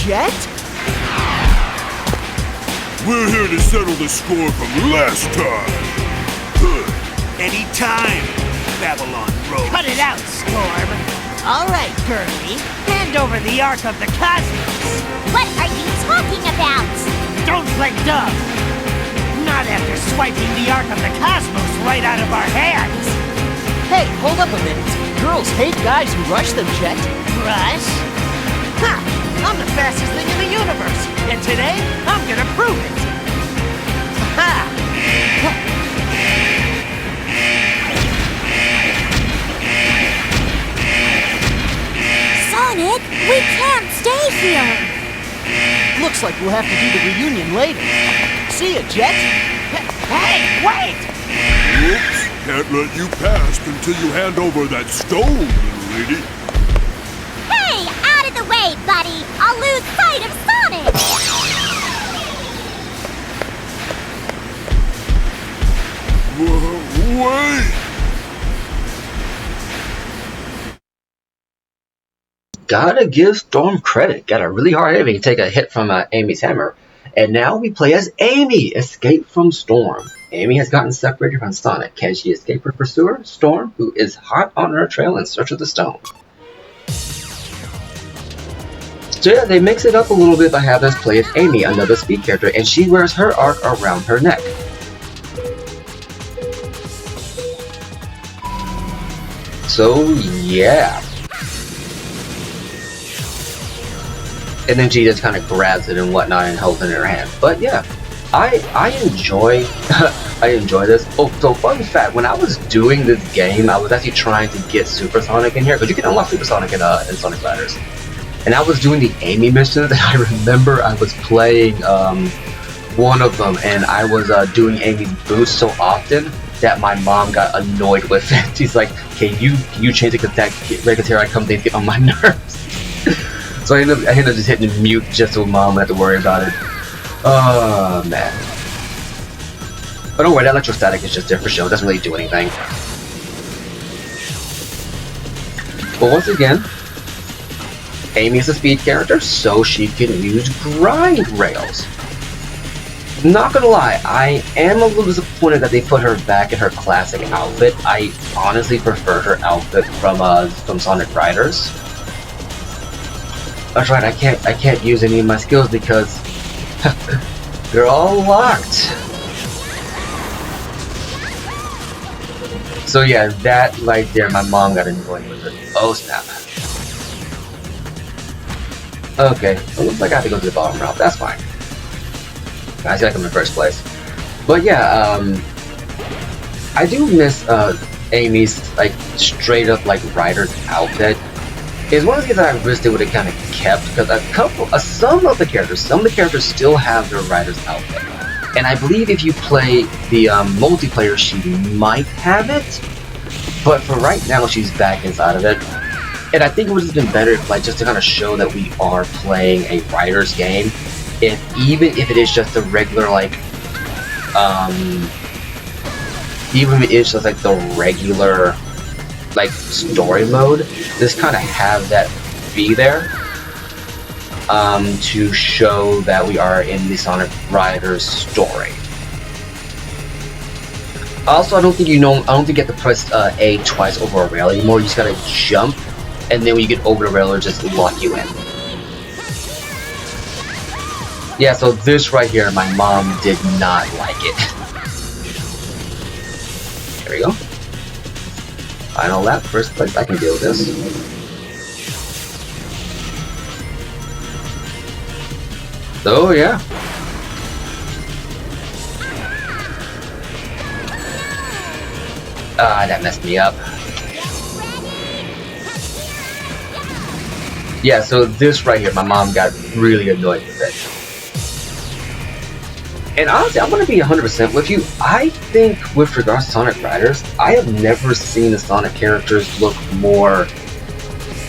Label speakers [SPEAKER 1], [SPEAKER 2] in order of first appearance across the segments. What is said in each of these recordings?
[SPEAKER 1] Jet?
[SPEAKER 2] We're here to settle the score from last time.
[SPEAKER 3] Anytime, Babylon Road.
[SPEAKER 4] Cut it out, Storm. All right, Girly. Hand over the Ark of the Cosmos.
[SPEAKER 5] What are you talking about?
[SPEAKER 4] Don't play dumb. Not after swiping the Ark of the Cosmos right out of our hands.
[SPEAKER 1] Hey, hold up a minute. Girls hate guys who rush them, Jet.
[SPEAKER 4] Rush? Ha! I'm the fastest thing in the universe, and today I'm gonna prove it. Ha!
[SPEAKER 5] Sonic, we can't stay here.
[SPEAKER 1] Looks like we'll have to do the reunion later. See ya, Jet.
[SPEAKER 4] Hey, wait!
[SPEAKER 2] Oops, can't let you pass until you hand over that stone, little lady.
[SPEAKER 5] Hey, out of the way, buddy. I'll lose sight of Sonic.
[SPEAKER 2] Wait!
[SPEAKER 6] Gotta give Storm credit. Got a really hard hit. He can take a hit from Amy's hammer. And now we play as Amy, Escape from Storm. Amy has gotten separated from Sonic. Can she escape her pursuer, Storm, who is hot on her trail in search of the stone? So yeah, they mix it up a little bit by having us play as Amy, another speed character, and she wears her arc around her neck. So yeah. And then she just kind of grabs it and whatnot and holds it in her hand. But yeah, I enjoy I enjoy this. Oh, so fun fact: when I was doing this game, I was actually trying to get Supersonic in here because you can unlock Supersonic in Sonic Riders. And I was doing the Amy missions, and I remember I was playing one of them, and I was doing Amy's boost so often that my mom got annoyed with it. She's like, "Can you change it because that Regulatera come things get on my nerves." So I ended up just hitting mute just so mom would have to worry about it. Oh man. But don't worry, that electrostatic is just there for show. It doesn't really do anything. But once again, Amy is a speed character, so she can use grind rails. Not gonna lie, I am a little disappointed that they put her back in her classic outfit. I honestly prefer her outfit from Sonic Riders. That's right, I can't use any of my skills because they're all locked. So yeah, that right there, my mom got annoyed with it. Oh snap. Okay, it looks like I have to go to the bottom route. That's fine. I feel like I'm in first place. But yeah, I do miss Amy's like straight up like rider's outfit. It's one of the things that I wish they would have kind of kept, because some of the characters still have their rider's outfit. And I believe if you play the multiplayer, she might have it. But for right now, she's back inside of it. And I think it would have been better if, like, just to kind of show that we are playing a rider's game. Even if it is just a regular, like, even if it is just like the regular, like, story mode, just kind of have that be there to show that we are in the Sonic Riders story. Also, I don't think you have to press A twice over a rail anymore. You just gotta jump, and then when you get over the rail, it'll just lock you in. Yeah, so this right here, my mom did not like it. There we go. Final lap, first place, I can deal with this. So yeah. That messed me up. Yeah, so this right here, my mom got really annoyed with it. And honestly, I'm going to be 100% with you. I think with regards to Sonic Riders, I have never seen the Sonic characters look more,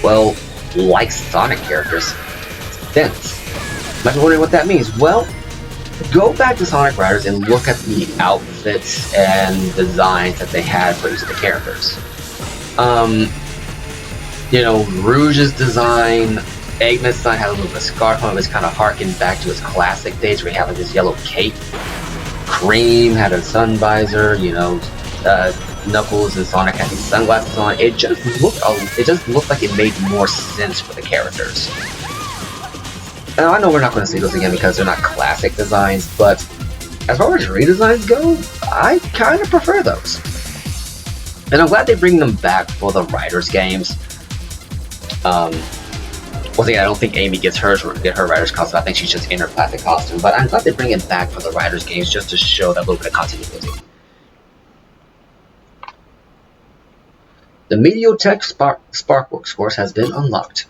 [SPEAKER 6] well, like Sonic characters since. You might be wondering what that means. Well, go back to Sonic Riders and look at the outfits and designs that they had for each of the characters. You know, Rouge's design Eggman's son had a little bit of scarf on. It was kind of harkened back to his classic days where he had like this yellow cape. Cream had a sun visor, you know. Knuckles and Sonic had these sunglasses on. It just looked like it made more sense for the characters. Now I know we're not going to see those again because they're not classic designs, but as far as redesigns go, I kind of prefer those. And I'm glad they bring them back for the Riders games. Once again, I don't think Amy gets her Riders costume. I think she's just in her classic costume. But I'm glad they bring it back for the Riders games just to show that little bit of continuity. The Mediotech Sparkworks course has been unlocked.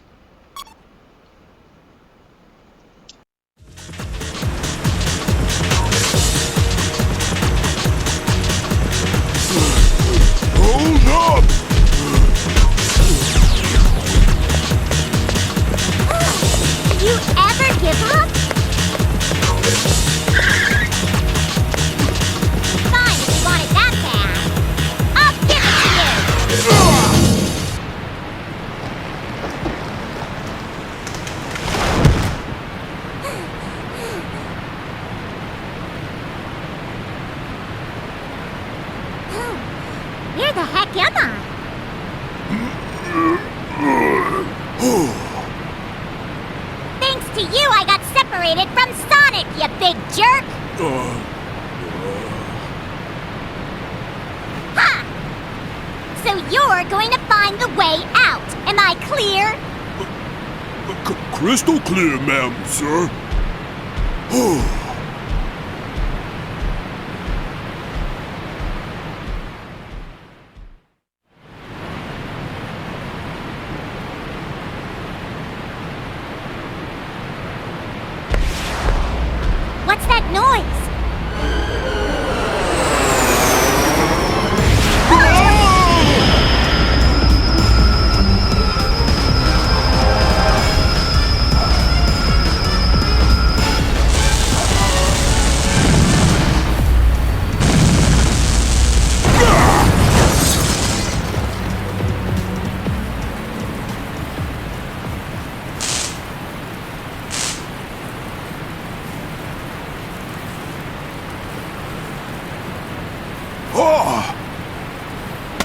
[SPEAKER 2] Hold up!
[SPEAKER 5] Do you ever give up? Fine, if you want it that bad. I'll give it to you! Where the heck am I? Thanks to you, I got separated from Sonic, you big jerk! Ha! So you're going to find the way out. Am I clear?
[SPEAKER 2] Crystal clear, ma'am, sir.
[SPEAKER 5] What's that noise?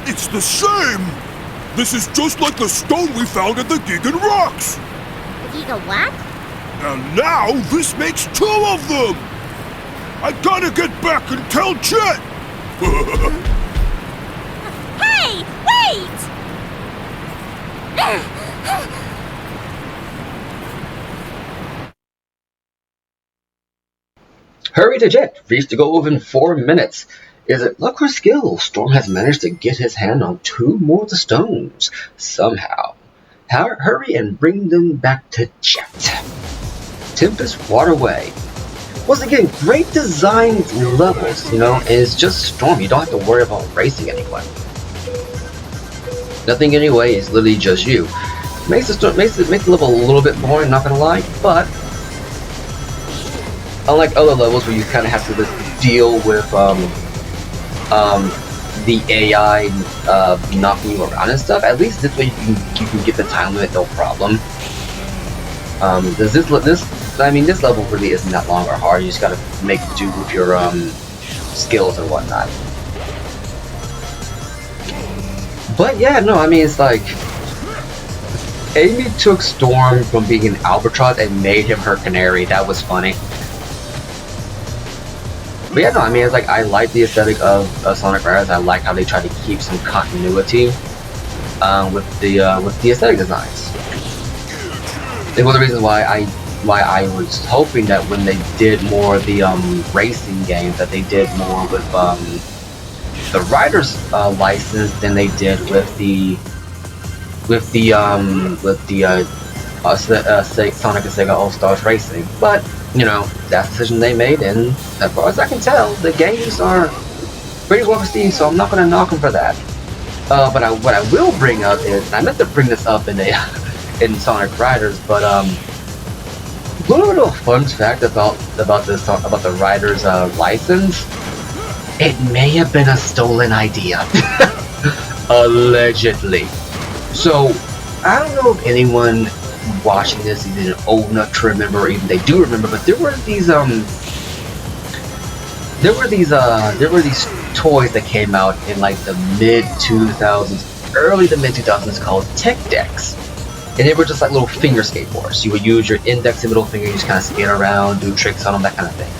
[SPEAKER 2] It's the same! This is just like the stone we found at the Gigan Rocks!
[SPEAKER 5] You go what?
[SPEAKER 2] And now this makes 2 of them! I gotta get back and tell Jet!
[SPEAKER 5] Hey, wait!
[SPEAKER 6] Hurry to Jet! Reach the goal within 4 minutes. Is it luck or skill? Storm has managed to get his hand on 2 more of the stones. Somehow. Hurry and bring them back to Jet. Tempest Waterway. Once again, great design levels, you know, and it's just Storm. You don't have to worry about racing anyone. Nothing anyway, it's literally just you. Makes the level a little bit boring, not gonna lie, but unlike other levels where you kind of have to just deal with the AI knocking you around and stuff, at least this way you can get the time limit no problem. This level really isn't that long or hard. You just gotta make do with your skills and whatnot. But yeah, no, I mean, it's like Amy took Storm from being an albatross and made him her canary. That was funny. But yeah, no, I mean, it's like I like the aesthetic of Sonic Riders. I like how they try to keep some continuity with the aesthetic designs. It's one of the reasons why I was hoping that when they did more of the racing games, that they did more with the Riders license than they did with the Sonic and Sega All Stars Racing. But you know, that's the decision they made, and as far as I can tell, the games are pretty well received, so I'm not going to knock them for that. But what I will bring up is, and I meant to bring this up in Sonic Riders, but little fun fact about the Riders license, it may have been a stolen idea, allegedly. So I don't know if anyone watching this isn't old enough to remember, or even they do remember, but there were these toys that came out in like the mid 2000s, early to mid 2000s, called tech decks. And they were just like little finger skateboards. You would use your index and middle finger, you just kind of skate around, do tricks on them, that kind of thing.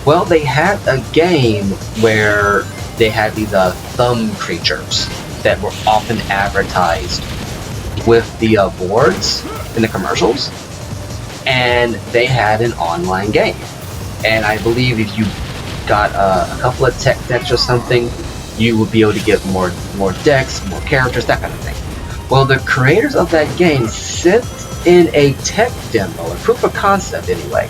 [SPEAKER 6] Well, they had a game where they had these thumb creatures that were often advertised with the boards in the commercials, and they had an online game. And I believe if you got a couple of tech decks or something, you would be able to get more decks, more characters, that kind of thing. Well, the creators of that game sent in a tech demo, a proof of concept anyway,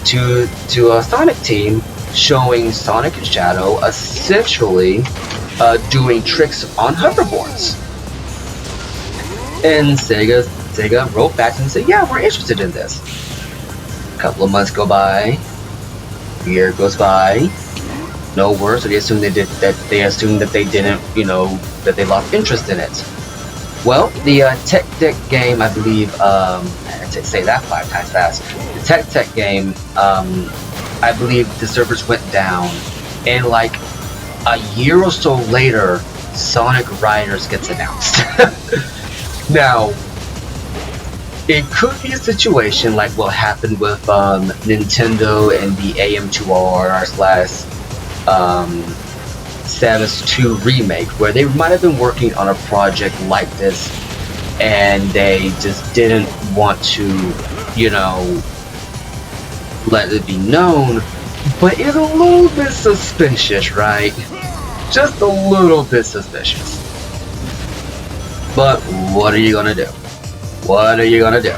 [SPEAKER 6] to a Sonic team, showing Sonic and Shadow essentially doing tricks on hoverboards. And Sega wrote back and said, yeah, we're interested in this. A couple of months go by, a year goes by, no word, so they assumed they didn't, that they lost interest in it. Well, the tech deck game, I believe, I had to say that 5 times fast. The tech game, I believe the servers went down, and like a year or so later, Sonic Riders gets announced. Now, it could be a situation like what happened with Nintendo and the AM2R/Samus 2 remake, where they might have been working on a project like this, and they just didn't want to, let it be known, but it's a little bit suspicious, right? Just a little bit suspicious. But what are you gonna do? What are you gonna do?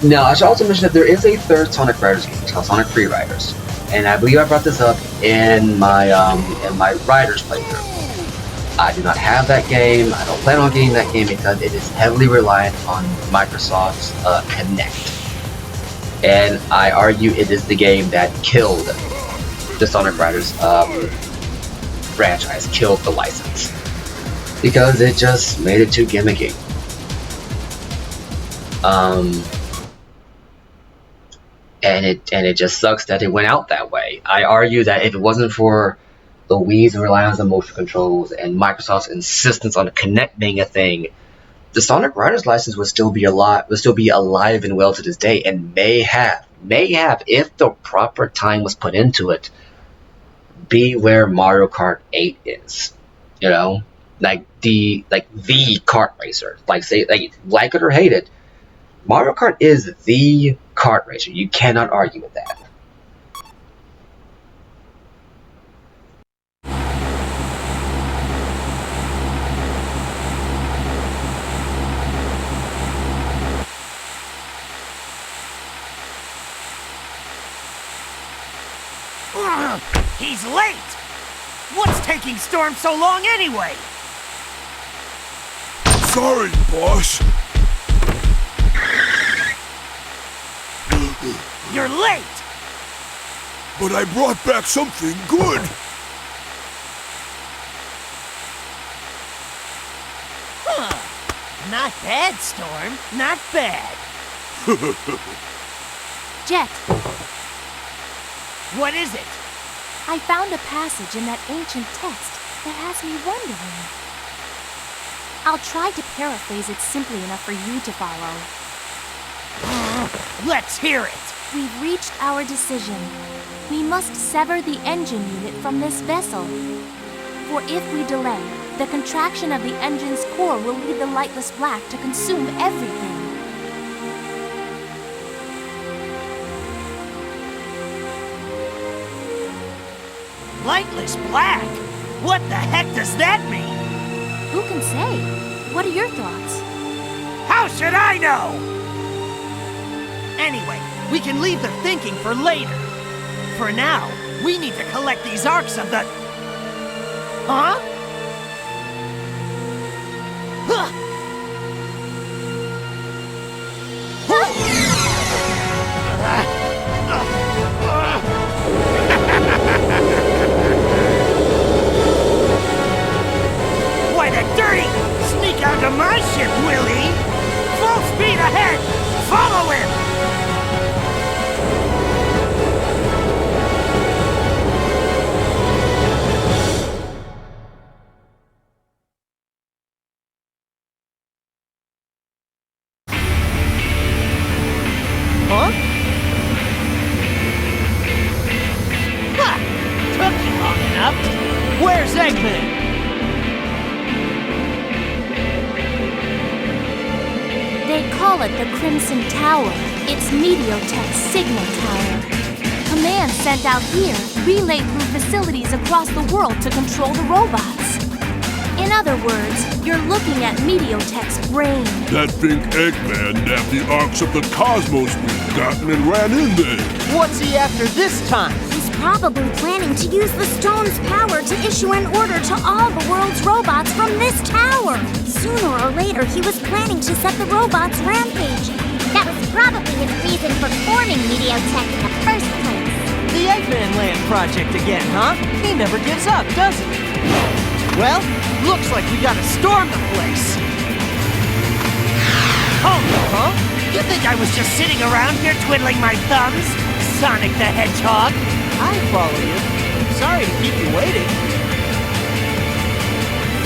[SPEAKER 6] Now, I should also mention that there is a third Sonic Riders game. It's called Sonic Free Riders, and I believe I brought this up in my Riders playthrough. I do not have that game. I don't plan on getting that game because it is heavily reliant on Microsoft's Kinect. And I argue it is the game that killed the Sonic Riders franchise, killed the license, because it just made it too gimmicky. And it just sucks that it went out that way. I argue that if it wasn't for the Wii's reliance on motion controls and Microsoft's insistence on the Kinect being a thing, the Sonic Riders license would still be alive and well to this day, and may have, if the proper time was put into it, be where Mario Kart 8 is. Like the kart racer. Like it or hate it, Mario Kart is the kart racer. You cannot argue with that.
[SPEAKER 4] He's late! What's taking Storm so long anyway?
[SPEAKER 2] Sorry, boss.
[SPEAKER 4] You're late!
[SPEAKER 2] But I brought back something good.
[SPEAKER 4] Huh. Not bad, Storm. Not bad.
[SPEAKER 5] Jet,
[SPEAKER 4] What is it?
[SPEAKER 5] I found a passage in that ancient text that has me wondering. I'll try to paraphrase it simply enough for you to follow.
[SPEAKER 4] Let's hear it!
[SPEAKER 5] We've reached our decision. We must sever the engine unit from this vessel. For if we delay, the contraction of the engine's core will lead the Lightless Black to consume everything.
[SPEAKER 4] Lightless Black? What the heck does that mean?
[SPEAKER 5] Who can say? What are your thoughts?
[SPEAKER 4] How should I know? Anyway, we can leave the thinking for later. For now, we need to collect these arcs of the... Huh? Huh. Why, the dirty! Sneak onto my ship, will he?
[SPEAKER 1] huh?
[SPEAKER 4] Ha! Took you long enough.
[SPEAKER 1] Where's Eggman?
[SPEAKER 5] They call it the Crimson Tower. It's Meteotech's signal tower. Commands sent out here relay through facilities across the world to control the robots. In other words, you're looking at Meteotech's brain.
[SPEAKER 2] That big Eggman nabbed the arcs of the cosmos we've gotten and ran in there.
[SPEAKER 1] What's he after this time?
[SPEAKER 7] He's probably planning to use the stone's power to issue an order to all the world's robots from this tower. Sooner or later, he was planning to set the robots rampaging.
[SPEAKER 8] That was probably his reason for forming Meteotech in the first place.
[SPEAKER 1] The Eggman Land project again, huh? He never gives up, does he? Well, looks like we gotta storm the place.
[SPEAKER 4] Hold on.
[SPEAKER 1] Huh?
[SPEAKER 4] You think I was just sitting around here twiddling my thumbs? Sonic the Hedgehog?
[SPEAKER 1] I follow you. Sorry to keep you waiting.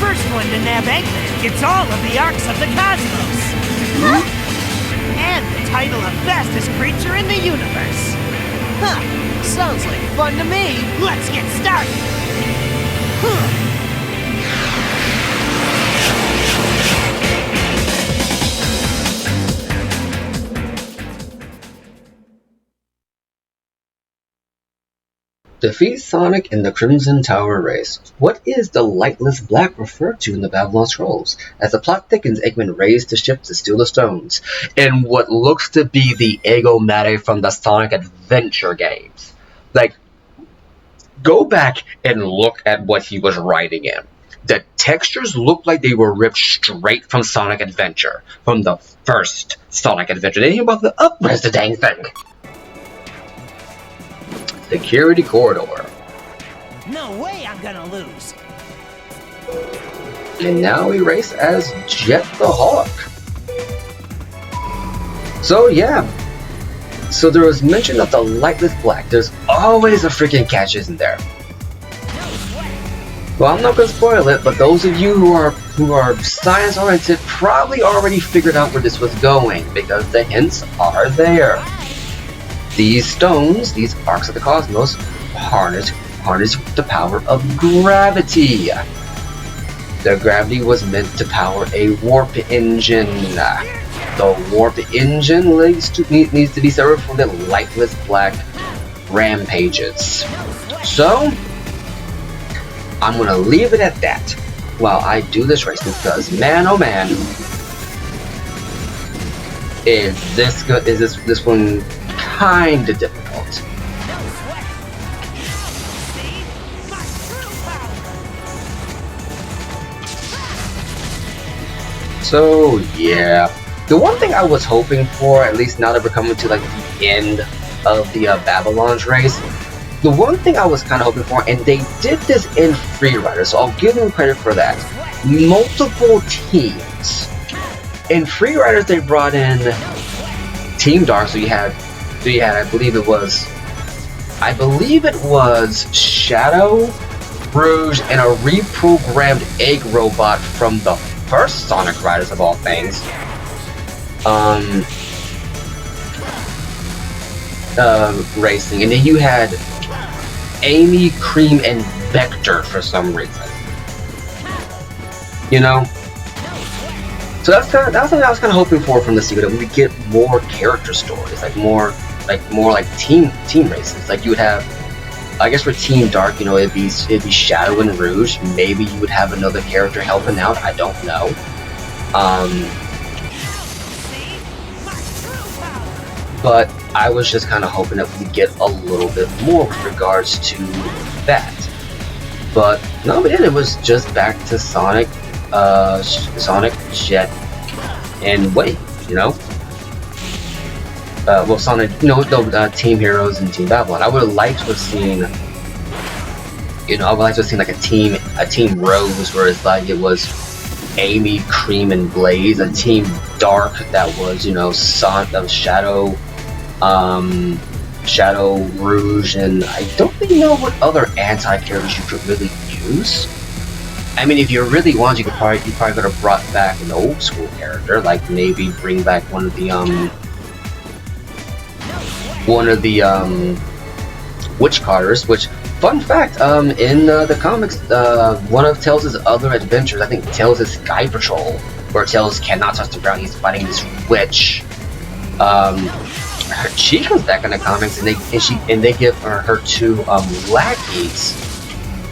[SPEAKER 4] First one to nab Eggman gets all of the arcs of the cosmos. And the title of fastest creature in the universe.
[SPEAKER 1] Huh. Sounds like fun to me.
[SPEAKER 4] Let's get started.
[SPEAKER 6] Defeat Sonic in the Crimson Tower race. What is the Lightless Black referred to in the Babylon Scrolls? As the plot thickens, Eggman raised the ship to steal the stones, in what looks to be the Ego Mate from the Sonic Adventure games. Like, go back and look at what he was writing in. The textures look like they were ripped straight from Sonic Adventure, from the first Sonic Adventure. They didn't even bother to up-res the dang thing. Security corridor.
[SPEAKER 4] No way I'm gonna lose.
[SPEAKER 6] And now we race as Jet the Hawk. So yeah. So there was mention of the Lightless Black. There's always a freaking catch, isn't there? Well, I'm not gonna spoil it, but those of you who are science oriented probably already figured out where this was going, because the hints are there. These stones, these arcs of the cosmos, harness the power of gravity. The gravity was meant to power a warp engine. The warp engine needs to be separate from the Lightless Black rampages. So, I'm gonna leave it at that while I do this race, because man oh man, is this good? Is this one kinda difficult? So yeah, the one thing I was hoping for, at least now that we're coming to like the end of the Babylon's race, the one thing I was kind of hoping for, and they did this in Freerider, so I'll give them credit for that. Multiple teams. In Freeriders, they brought in Team Dark, so you had I believe it was Shadow, Rouge, and a reprogrammed egg robot from the first Sonic Riders of all things. Racing, and then you had Amy, Cream, and Vector for some reason. You know? So that's something I was kind of hoping for from the sequel, that we would get more character stories, more team races. Like you would have, I guess for Team Dark, you know, it'd be Shadow and Rouge. Maybe you would have another character helping out. I don't know. But I was just kind of hoping that we'd get a little bit more with regards to that. But no, we didn't. It was just back to Sonic, Jet, and Wave, you know? Well, Sonic, Team Heroes and Team Babylon. I would have liked to have seen, like a Team Rose, where it's like it was Amy, Cream, and Blaze, a Team Dark that was, Shadow, Rouge, and I don't really know what other anti-characters you could really use. I mean, if you really want, you probably could have brought back an old school character, like maybe bring back one of the one of the witch carters. Which, fun fact, in the comics, one of Tails' other adventures, I think Tails' Sky Patrol, where Tails cannot touch the ground, he's fighting this witch. She comes back in the comics, and they give her two lackeys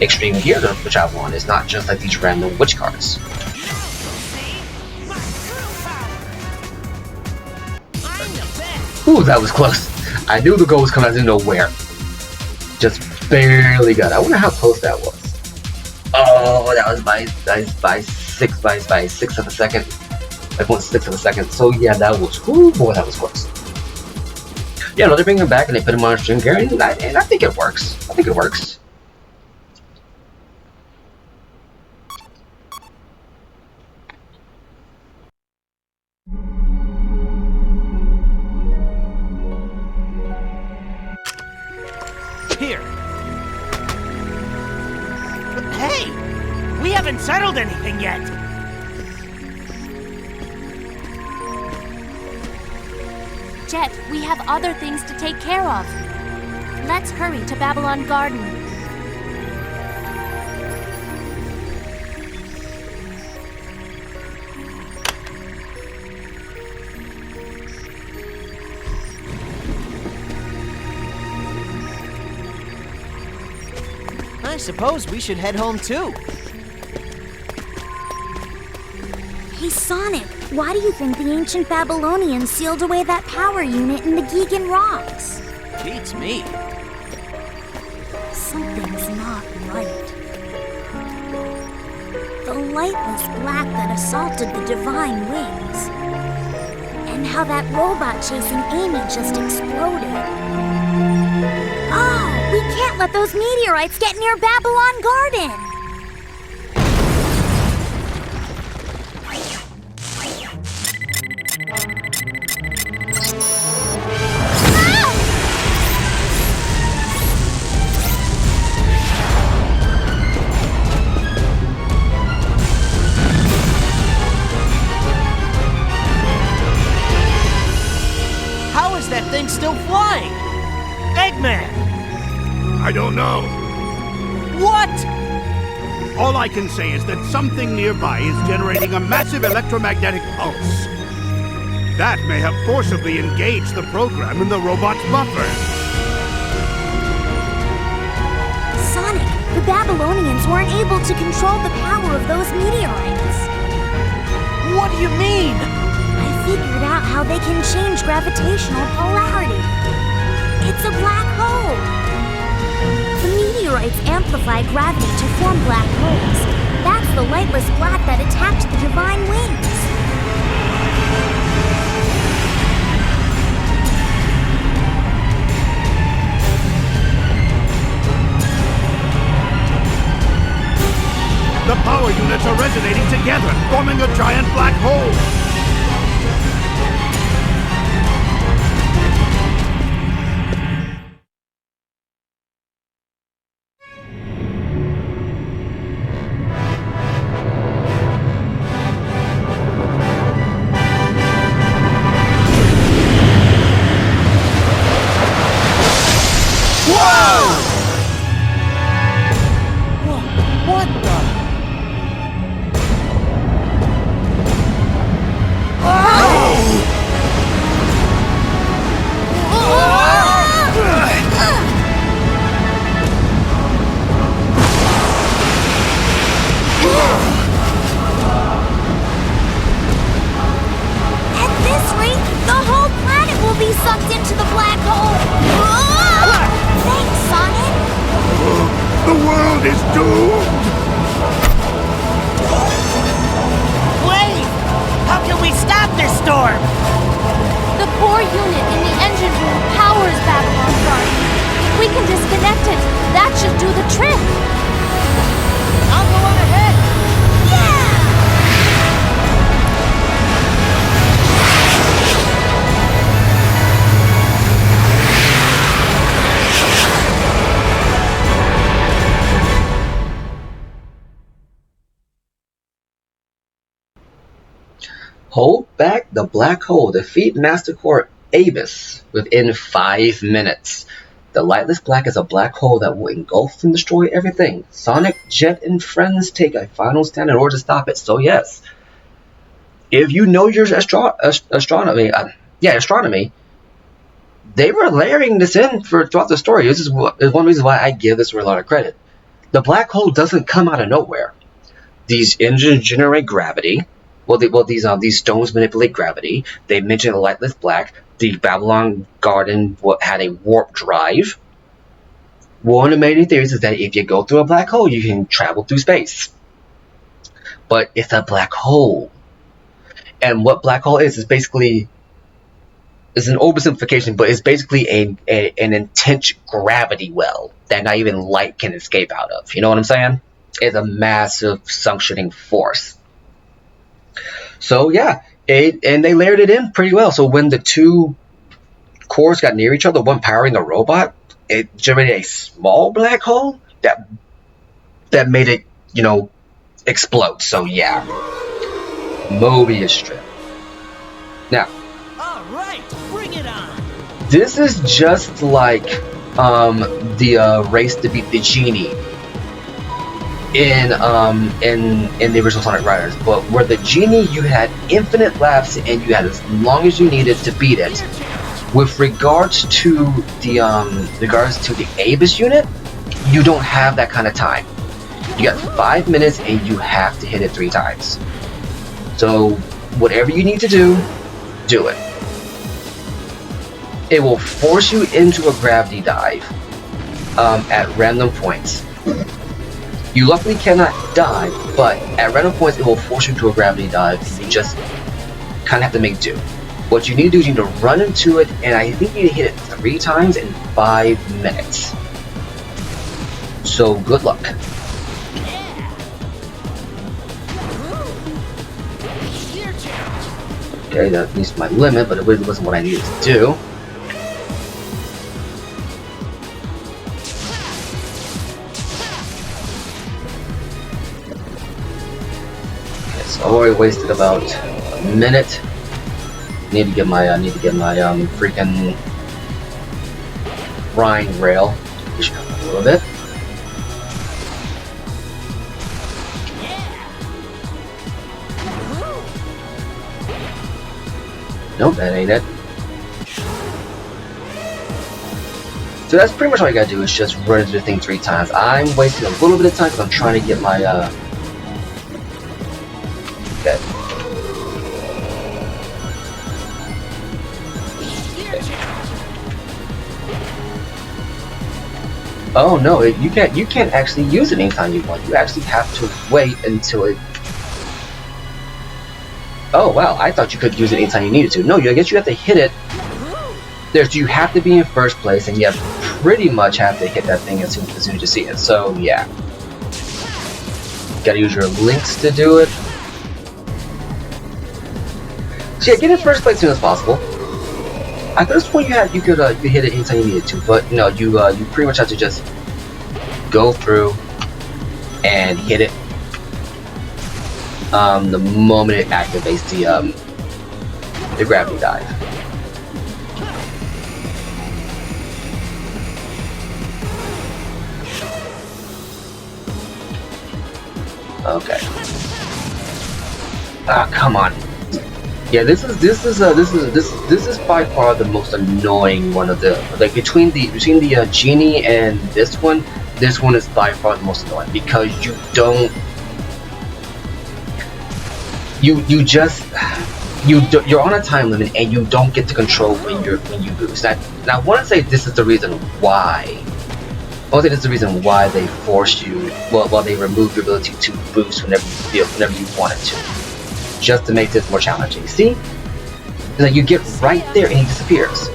[SPEAKER 6] extreme gear to travel on. It's not just like these random witch cards. Ooh, that was close. I knew the goal was coming out of nowhere. Just barely got it. I wonder how close that was. Oh, that was by 6 of a second. Like 1/6 of a second. So yeah, that was, ooh boy, that was close. Yeah, no, they're bringing him back and they put him on a string gear, and I think it works. I think it works.
[SPEAKER 4] Here. But hey, we haven't settled anything yet.
[SPEAKER 5] Jet, we have other things to take care of. Let's hurry to Babylon Garden.
[SPEAKER 1] I suppose we should head home too.
[SPEAKER 7] Hey, Sonic, why do you think the ancient Babylonians sealed away that power unit in the Gigan Rocks?
[SPEAKER 1] Beats me.
[SPEAKER 7] Something's not right. The lightless black that assaulted the divine wings. And how that robot chasing Amy just exploded. Oh, we can't let those meteorites get near Babylon Garden!
[SPEAKER 1] How is that thing still flying?
[SPEAKER 4] Eggman!
[SPEAKER 3] I don't know.
[SPEAKER 1] What?
[SPEAKER 3] All I can say is that something nearby is generating a massive electromagnetic pulse. That may have forcibly engaged the program in the robot's buffer.
[SPEAKER 7] Sonic, the Babylonians weren't able to control the power of those meteorites.
[SPEAKER 1] What do you mean?
[SPEAKER 7] I figured out how they can change gravitational polarity. It's a black hole. The meteorites amplify gravity to form black holes. That's the lightless black that attacked the divine wings.
[SPEAKER 3] The power units are resonating together, forming a giant black hole.
[SPEAKER 1] What the?
[SPEAKER 7] At this rate, the whole planet will be sucked into the black hole. Thanks, Sonic.
[SPEAKER 3] The world is doomed!
[SPEAKER 4] Wait! How can we stop this storm?
[SPEAKER 5] The core unit in the engine room powers Babylon Garden. If we can disconnect it, that should do the trick.
[SPEAKER 1] I'll go on ahead.
[SPEAKER 6] Hold back the black hole. Defeat Master Core Abyss within 5 minutes. The Lightless Black is a black hole that will engulf and destroy everything. Sonic, Jet, and friends take a final stand in order to stop it. So yes, if you know your astronomy, they were layering this in throughout the story. This is one reason why I give this a lot of credit. The black hole doesn't come out of nowhere. These engines generate gravity. These stones manipulate gravity. They mention the Lightless Black. The Babylon Garden had a warp drive. One of the main theories is that if you go through a black hole, you can travel through space. But it's a black hole. And what black hole is basically... It's an oversimplification, but it's basically an intense gravity well that not even light can escape out of. You know what I'm saying? It's a massive suctioning force. So yeah, and they layered it in pretty well. So when the two cores got near each other, one powering the robot, it generated a small black hole that made it, explode. So yeah, Mobius strip. Now,
[SPEAKER 4] Bring it on.
[SPEAKER 6] this is just like the race to beat the genie in the original Sonic Riders, but where the genie you had infinite laps and you had as long as you needed to beat it. With regards to the Abyss unit, you don't have that kind of time. You got 5 minutes and you have to hit it 3 times. So whatever you need to do it. It will force you into a gravity dive at random points. You luckily cannot die, but at random points it will force you into a gravity dive. You just kind of have to make do. What you need to do is you need to run into it, and I think you need to hit it 3 times in 5 minutes. So good luck. Okay, that reached my limit, but it really wasn't what I needed to do. Okay, so I already wasted about a minute. Need to get my freaking grind rail. Push it up a little bit. Nope, that ain't it. So that's pretty much all you gotta do is just run into the thing 3 times. I'm wasting a little bit of time because I'm trying to get my okay. Oh no, you can't actually use it anytime you want. You actually have to wait until it. Oh wow, I thought you could use it anytime you needed to. No, I guess you have to hit it. You have to be in first place, and you pretty much have to hit that thing as soon as you see it. So yeah, gotta use your links to do it. So yeah, get in first place as soon as possible. At this point, you could hit it anytime you needed to, but no, you pretty much have to just go through and hit it the moment it activates the gravity dive. Okay. Ah, come on. Yeah, this is by far the most annoying one of the between the genie and this one is by far the most annoying because you're on a time limit and you don't get to control when you boost. Now I want to say this is the reason why. I want to say this is the reason why they forced you. Well, they removed your ability to boost whenever you wanted to. Just to make this more challenging. See? It's like you get right there and he disappears.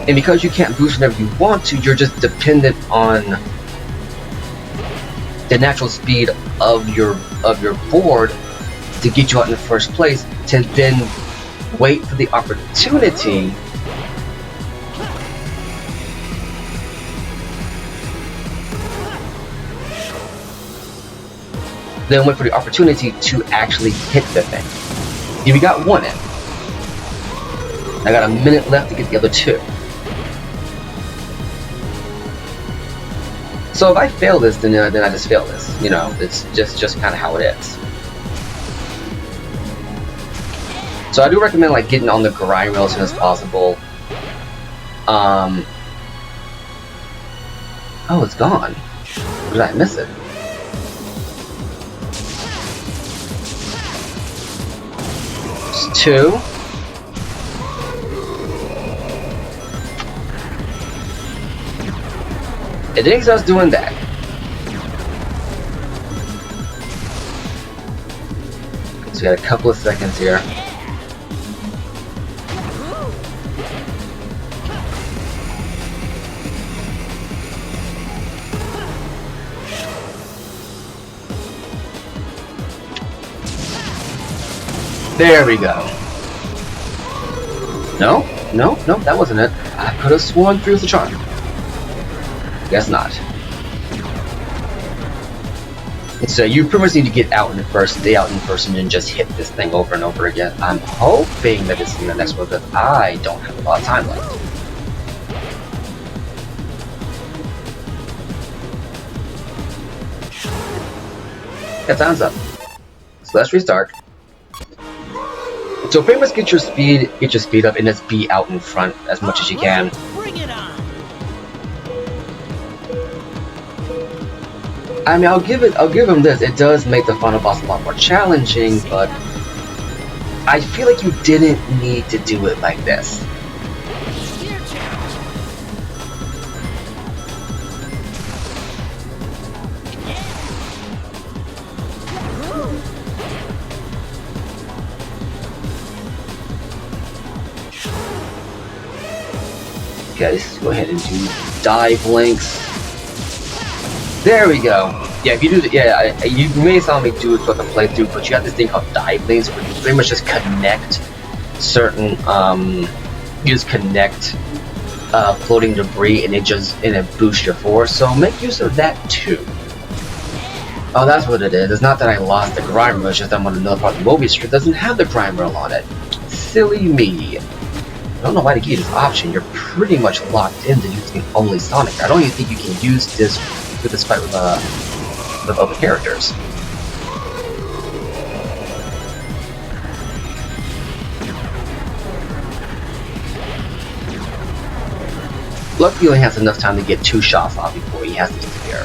[SPEAKER 6] And because you can't boost whenever you want to, you're just dependent on the natural speed of your board to get you out in the first place, to then wait for the opportunity to actually hit the thing. If you got one in. I got a minute left to get the other 2. So if I fail this, then I just fail this. You know, it's just kind of how it is. So I do recommend like getting on the grind rail as soon as possible. Oh, it's gone. Or did I miss it? It's 2. It didn't exhaust doing that. So we got a couple of seconds here. There we go. No, that wasn't it. I could have sworn through the charm. Guess not. So you pretty much need to get out in the first, stay out in first, and then just hit this thing over and over again. I'm hoping that it's in the next one, because I don't have a lot of time left. Yeah, time's up. So let's restart. So pretty much get your speed up, and just be out in front as much as you can.
[SPEAKER 4] Bring it on.
[SPEAKER 6] I mean, I'll give him this. It does make the final boss a lot more challenging, but I feel like you didn't need to do it like this. Okay, let's go ahead and do dive links. There we go. Yeah, if you do, you may saw me do it throughout the playthrough, but you have this thing called dive links where you pretty much just connect certain, you just connect floating debris, and it boosts your force. So make use of that too. Oh, that's what it is. It's not that I lost the grind rail, it's just I'm on another part of the Mobius strip that doesn't have the grind rail on it. Silly me. I don't know why they gave you this option. You're pretty much locked into using only Sonic. I don't even think you can use this with this fight with other characters. Luckily, he only has enough time to get 2 shots off before he has to disappear.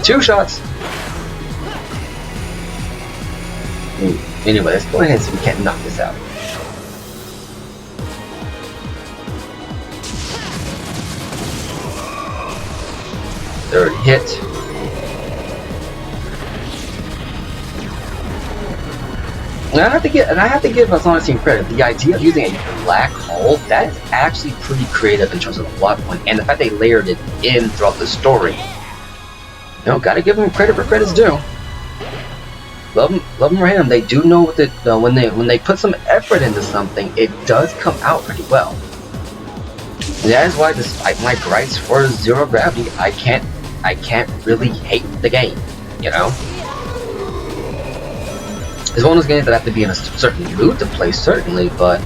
[SPEAKER 6] 2 shots! Ooh. Anyway, let's go ahead and see if we can't knock this out. Third hit. And I have to give Sonic Team credit. The idea of using a black hole, that is actually pretty creative in terms of the plot point, and the fact they layered it in throughout the story. You know, gotta give them credit where credit's due. Love them or hate them, they do know what when they put some effort into something, it does come out pretty well. And that is why, despite my gripes for Zero Gravity, I can't really hate the game. You know, it's one of those games that I have to be in a certain mood to play, certainly, but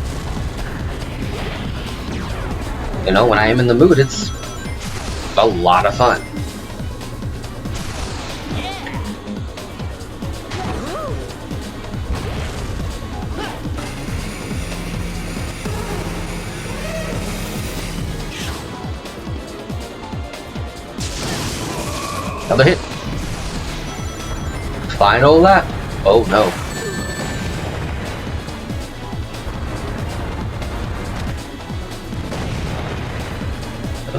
[SPEAKER 6] you know, when I am in the mood, it's a lot of fun. Another hit. Final lap. Oh no.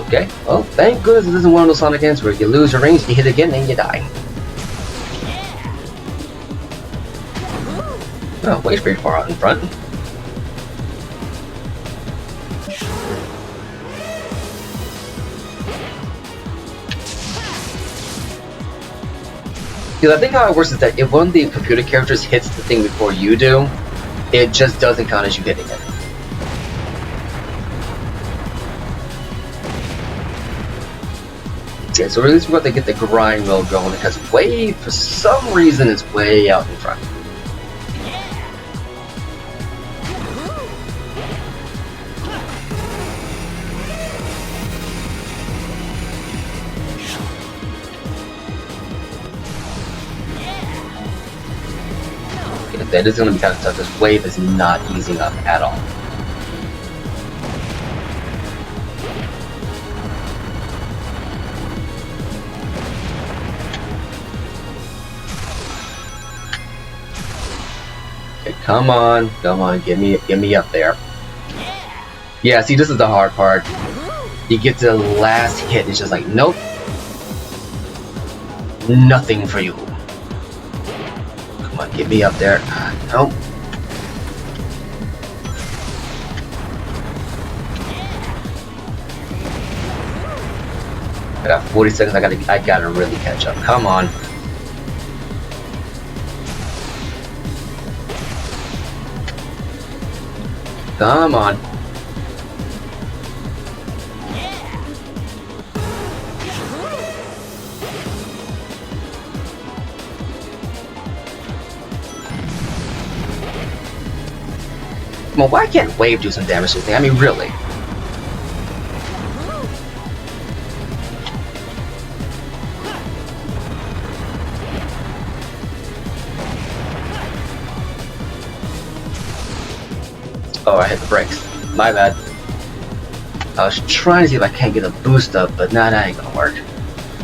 [SPEAKER 6] Okay. Well, thank goodness this isn't one of those Sonic games where you lose your range, you hit again, and you die. Oh, way pretty far out in front. Because I think how it works is that if one of the computer characters hits the thing before you do, it just doesn't count as you hitting it. Okay, so at least we're going to get the grind mill going, because for some reason, it's way out in front. That is going to be kind of tough. This wave is not easing up at all. Okay, come on, get me up there. Yeah, see, this is the hard part. You get to the last hit, it's just like, nope. Nothing for you. Come on, get me up there. Nope. I got 40 seconds, I gotta really catch up. Come on. Come on. Well, why can't Wave do some damage to this thing? I mean, really. Oh, I hit the brakes. My bad. I was trying to see if I can't get a boost up, but nah, that ain't gonna work.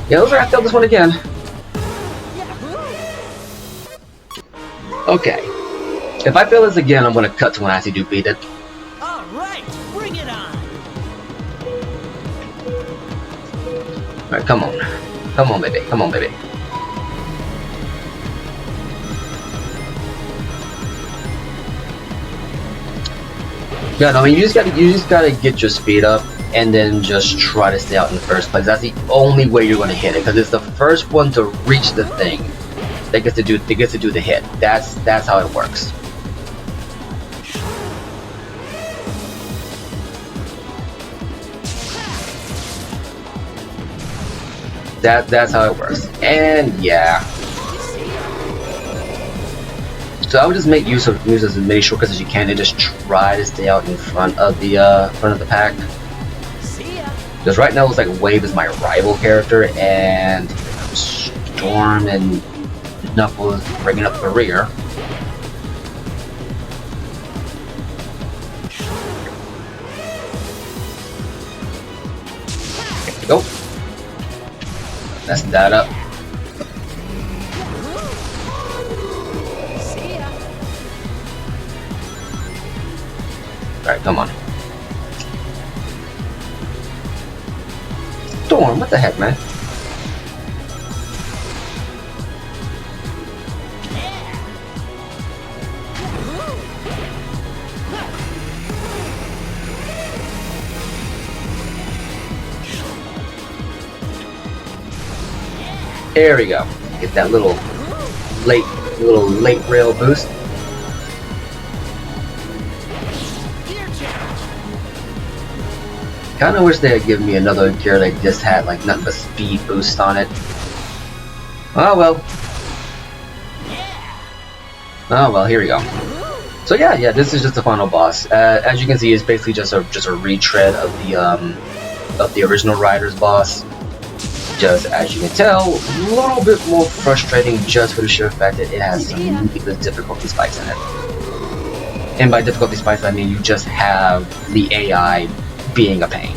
[SPEAKER 6] Yeah, looks like I failed this one again. Okay. If I fail this again, I'm gonna cut to when I actually do beat it.
[SPEAKER 4] All right, bring it on.
[SPEAKER 6] Alright, come on. Come on, baby. Come on, baby. Yeah, no, I mean, you just gotta get your speed up, and then just try to stay out in the first place. That's the only way you're gonna hit it, because it's the first one to reach the thing that gets to do the hit. That's how it works. That's how it works. And yeah. So I would just make use of as many shortcuts as you can and just try to stay out in front of the pack. Because right now it looks like Wave is my rival character, and Storm and Knuckles bringing up the rear. There we go. Mess that up. Alright, come on. Storm, what the heck, man? There we go. Get that little late rail boost. Kinda wish they had given me another gear that just had like nothing but speed boost on it. Oh well. Oh well, here we go. So yeah, this is just the final boss. As you can see, it's basically just a retread of the original Riders boss. Just as you can tell, a little bit more frustrating just for the sheer fact that it has some ridiculous difficulty spikes in it. And by difficulty spikes, I mean you just have the AI being a pain.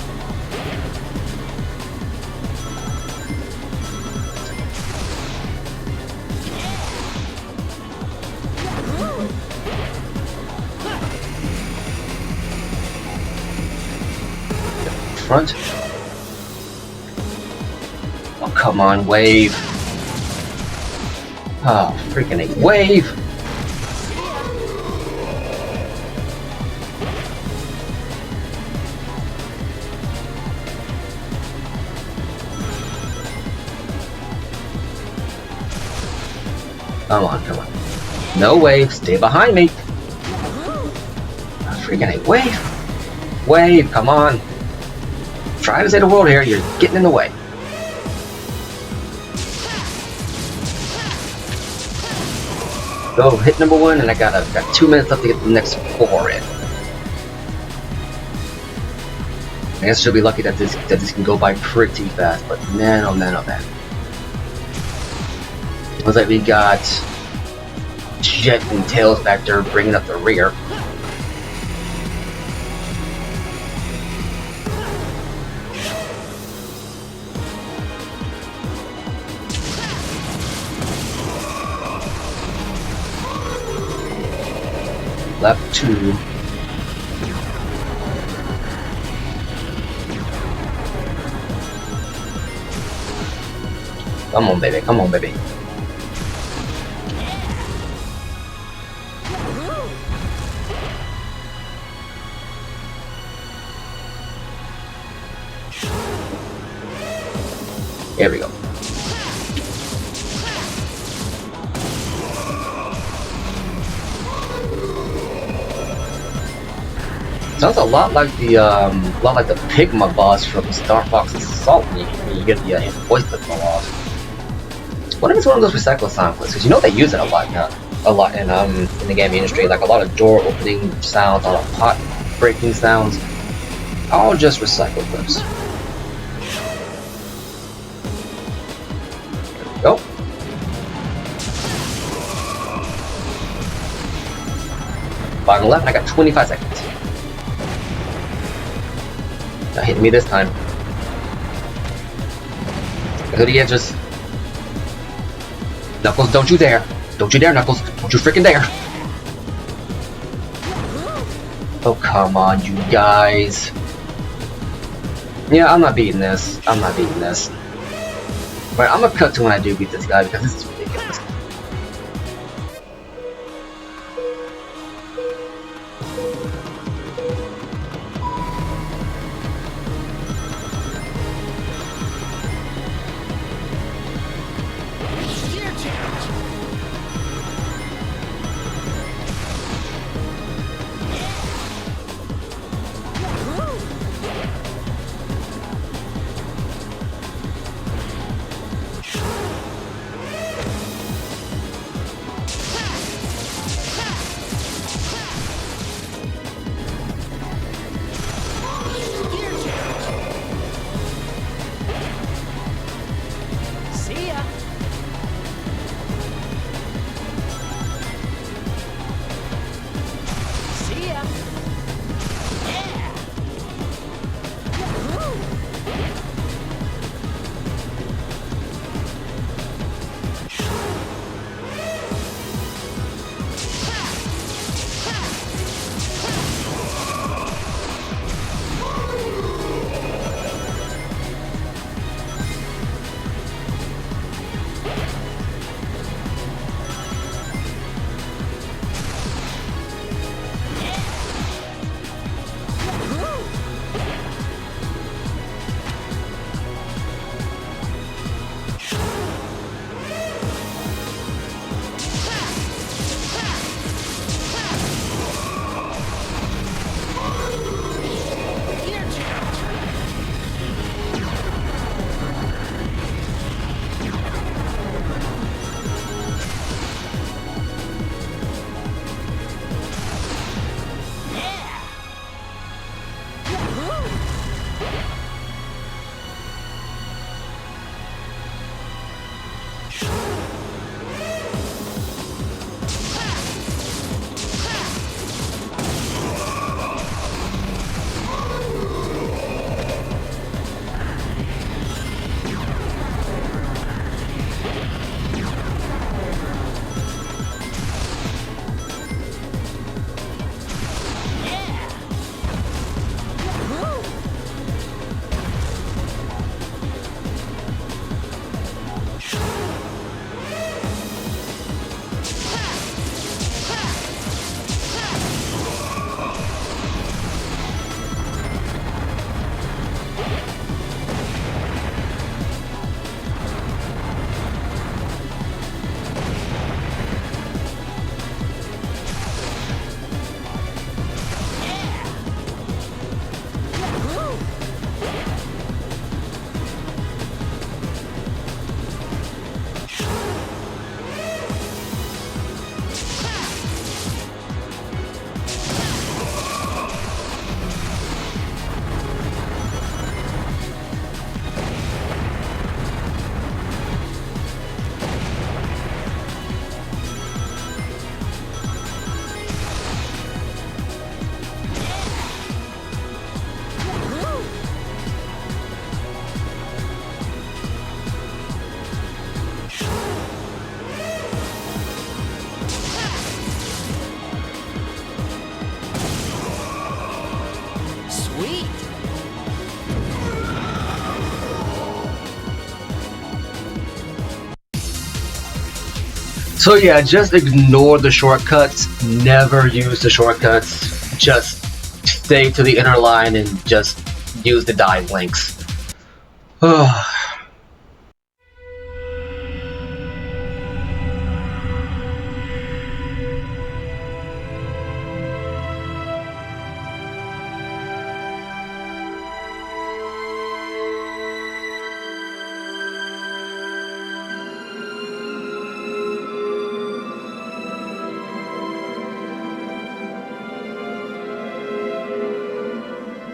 [SPEAKER 6] Front. Oh, come on, Wave. Oh, freaking A. Wave! Come on, come on. No, Wave, stay behind me. Oh, freaking A. Wave! Wave, come on. Trying to save the world here, you're getting in the way. Go, hit number 1, and I got 2 minutes left to get the next 4 in. I guess she'll be lucky that this can go by pretty fast, but man, oh man, oh man. Looks like we got Jet and Tails back there bringing up the rear. Left 2. Come on, baby. Come on, baby. Here we go. Sounds a lot like the Pigma boss from Star Fox Assault when you get the voice to fall off. What if it's one of those recycled sound clips? Because you know they use it a lot in the game industry, like a lot of door opening sounds, a lot of pot breaking sounds, all just recycled clips. There we go. Bottom left, I got 25 seconds. Not hitting me this time. Go to the edges. Knuckles, don't you dare. Don't you dare, Knuckles. Don't you freaking dare. Oh, come on, you guys. Yeah, I'm not beating this. I'm not beating this. But I'm gonna cut to when I do beat this guy because this is ridiculous.
[SPEAKER 1] Sweet.
[SPEAKER 6] So yeah, just ignore the shortcuts. Never use the shortcuts. Just stay to the inner line and just use the dive links.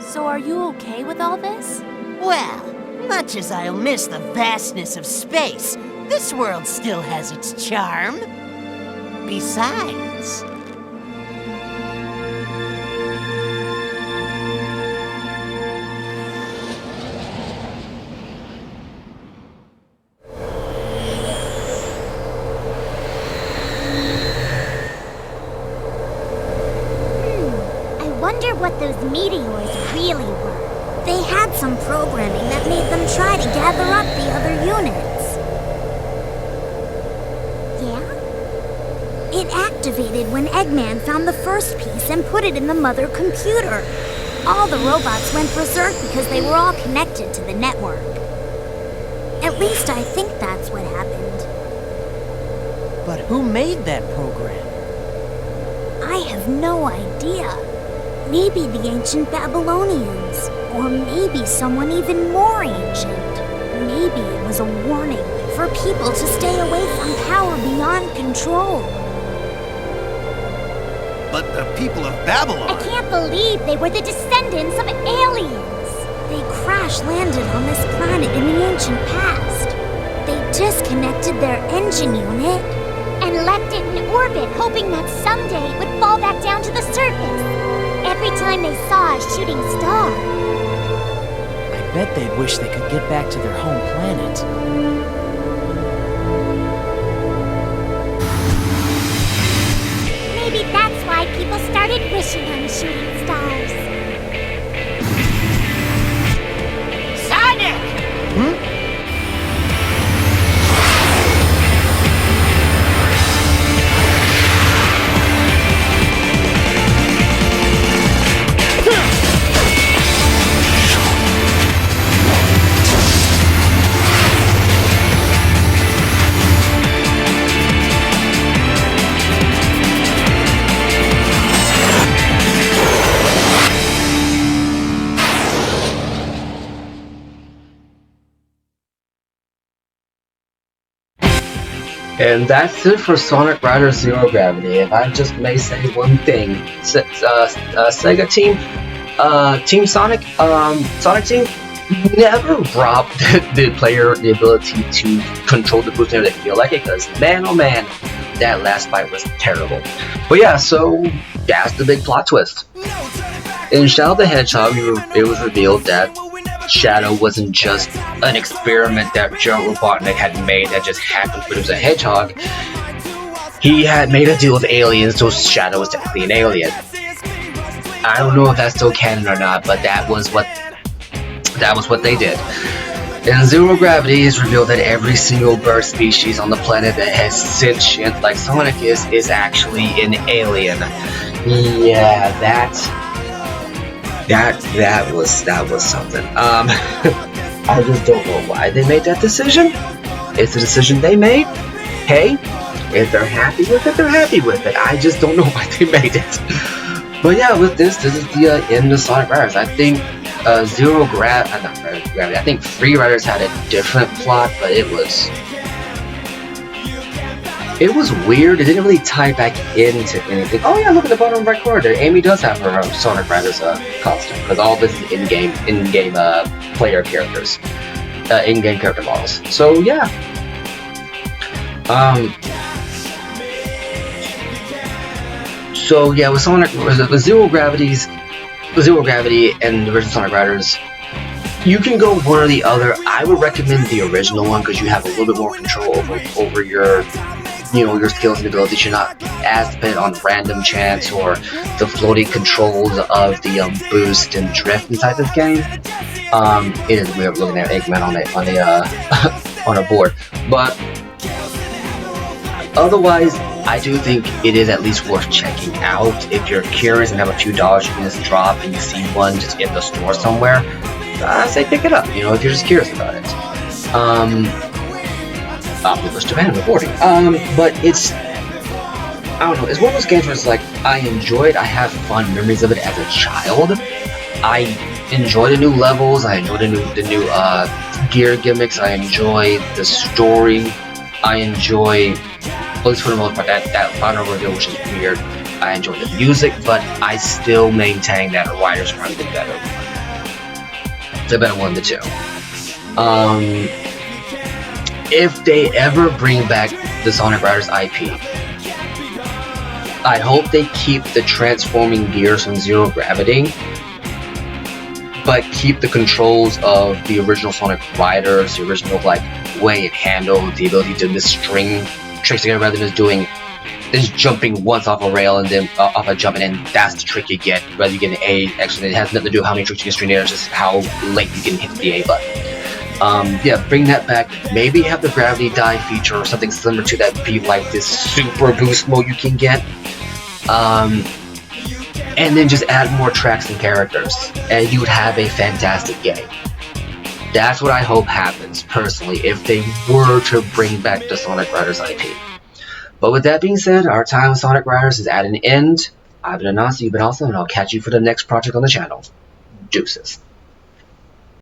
[SPEAKER 5] So are you okay with all this?
[SPEAKER 4] Well, much as I'll miss the vastness of space, this world still has its charm. Besides...
[SPEAKER 8] I wonder what those meteors really were.
[SPEAKER 7] They had some programming that made them try to gather up the other units.
[SPEAKER 8] Yeah?
[SPEAKER 7] It activated when Eggman found the first piece and put it in the mother computer. All the robots went berserk because they were all connected to the network. At least I think that's what happened.
[SPEAKER 1] But who made that program?
[SPEAKER 7] I have no idea. Maybe the ancient Babylonians. Or maybe someone even more ancient. Maybe it was a warning for people to stay away from power beyond control.
[SPEAKER 3] But the people of Babylon...
[SPEAKER 8] I can't believe they were the descendants of aliens.
[SPEAKER 7] They crash-landed on this planet in the ancient past. They disconnected their engine unit.
[SPEAKER 8] And left it in orbit, hoping that someday it would fall back down to the surface. Every time they saw a shooting star.
[SPEAKER 1] I bet they'd wish they could get back to their home planet.
[SPEAKER 8] Maybe that's why people started wishing on shooting stars.
[SPEAKER 4] Sonic!
[SPEAKER 6] And that's it for Sonic Riders Zero Gravity. If I just may say one thing, Sega team, Team Sonic, Sonic team, never rob the player the ability to control the boost whenever they feel like it, because man oh man, that last fight was terrible. But yeah, so that's the big plot twist. In Shadow the Hedgehog, it was revealed that Shadow wasn't just an experiment that Joe Robotnik had made that just happened to produce a hedgehog. He had made a deal with aliens, so Shadow was technically an alien. I don't know if that's still canon or not, but that was what they did. In Zero Gravity, it's revealed that every single bird species on the planet that has sentient like Sonic is actually an alien. Yeah, that was something. I just don't know why they made that decision. It's a decision they made. Hey, if they're happy with it, they're happy with it. I just don't know why they made it. But yeah, with this is the end of Sonic Riders. I think Zero Gravity. I think Free Riders had a different plot, but it was weird. It didn't really tie back into anything. Oh yeah, look at the bottom right corner there. Amy does have her Sonic Riders costume, because all this is in-game player characters, in-game character models. So yeah. So yeah, with Zero Gravity and the original Sonic Riders, you can go one or the other. I would recommend the original one because you have a little bit more control over your your skills and abilities should not as dependent on random chance or the floating controls of the boost and drift inside this game. It is weird looking at Eggman on on a board, but otherwise, I do think it is at least worth checking out. If you're curious and have a few dollars you can just drop and you see one just in the store somewhere, I say pick it up, if you're just curious about it. Omnibus Japan reporting. But it's, I don't know, it's one of those games where it's like, I enjoy it, I have fond memories of it as a child. I enjoy the new levels, I enjoy the new gear gimmicks, I enjoy the story, I enjoy, at least for the most part, that final reveal, which is weird. I enjoy the music, but I still maintain that Riders are probably the better one. The better one of the two. If they ever bring back the Sonic Riders IP, I hope they keep the transforming gears from Zero Gravity, but keep the controls of the original Sonic Riders, the original way it handled, the ability to just string tricks together rather than just jumping once off a rail and then off a jump, and then that's the trick you get, rather you get an A extra. It has nothing to do with how many tricks you can string there, it's just how late you can hit the A button. Yeah, bring that back. Maybe have the gravity dive feature or something similar to that, be like this super boost mode you can get. And then just add more tracks and characters, and you would have a fantastic game. That's what I hope happens, personally, if they were to bring back the Sonic Riders IP. But with that being said, our time with Sonic Riders is at an end. I've been Anansi, you've been awesome, and I'll catch you for the next project on the channel. Deuces.